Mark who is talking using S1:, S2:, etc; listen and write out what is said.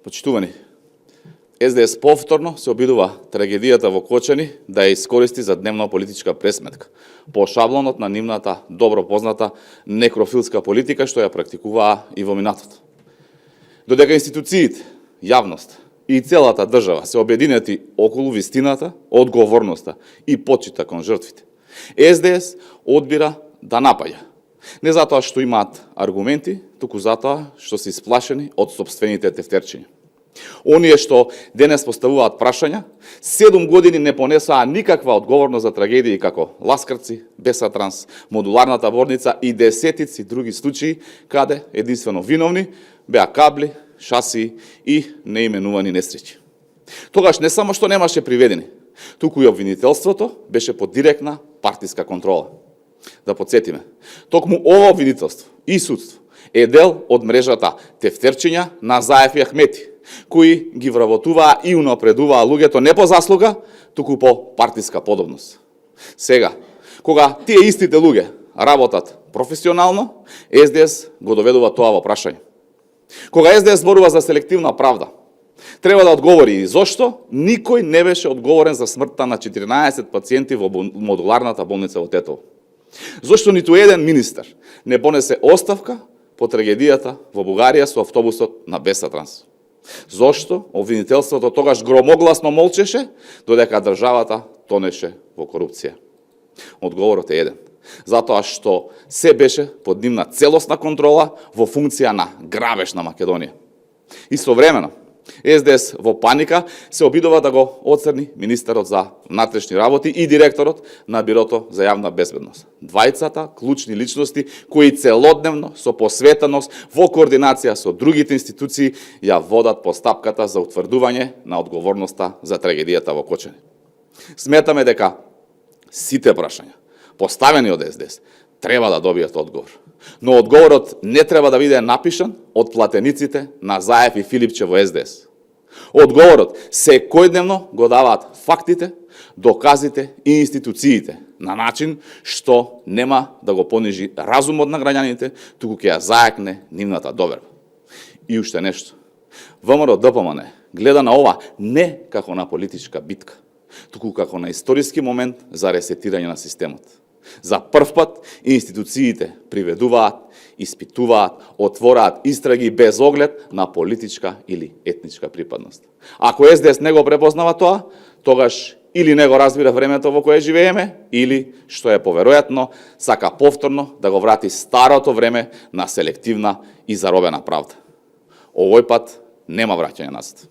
S1: Почитувани, СДС повторно се обидува трагедијата во Кочани да ја искористи за дневна политичка пресметка, по шаблонот на нивната добро позната некрофилска политика што ја практикуваа и во минатото. Додека институциите, јавност и целата држава се обединети околу вистината, одговорноста и почита кон жртвите, СДС одбира да напаѓа. Не затоа што имаат аргументи, туку затоа што се исплашени од сопствените тефтерчиња. Оние што денес поставуваат прашања, 7 години не понесоа никаква одговорност за трагедии како Ласкарци, Бесатранс, модуларната болница и десетици други случаи каде единствено виновни беа кабли, шасии и неименувани несреќи. Тогаш не само што немаше приведени, туку и обвинителството беше под директна партиска контрола. Да подсетиме, токму ова обвинителство и судство е дел од мрежата тефтерчиња на Заев и Ахмети, кои ги вработуваа и унапредуваа луѓето не по заслуга, туку по партиска подобност. Сега, кога тие истите луѓе работат професионално, СДС го доведува тоа во прашање. Кога СДС зборува за селективна правда, треба да одговори и зошто никој не беше одговорен за смртта на 14 пациенти во модуларната болница во Тетово. Зошто ниту еден министер не понесе оставка по трагедијата во Бугарија со автобусот на Бесатранс. Зошто обвинителството тогаш громогласно молчеше, додека државата тонеше во корупција? Одговорот е еден. Затоа што се беше под нивна целосна контрола во функција на грабеж на Македонија. Истовремено, СДС во паника се обидува да го оцрни министерот за внатрешни работи и директорот на Бирото за јавна безбедност. Двајцата клучни личности кои целодневно со посветеност во координација со другите институции ја водат постапката за утврдување на одговорноста за трагедијата во Кочани. Сметаме дека сите прашања поставени од СДС треба да добијат одговор. Но одговорот не треба да биде напишан од платениците на Заев и Филипче во СДС. Одговорот секојдневно го даваат фактите, доказите и институциите на начин што нема да го понижи разумот на граѓаните, туку ќе ја зајакне нивната доверба. И уште нешто. ВМРО-ДПМН гледа на ова не како на политичка битка, туку како на историски момент за ресетирање на системот. За прв пат институциите приведуваат, испитуваат, отвораат истраги без оглед на политичка или етничка припадност. Ако СДС не го препознава тоа, тогаш или не го разбира времето во кое живееме, или, што е поверојатно, сака повторно да го врати старото време на селективна и заробена правда. Овој пат нема враќање назад.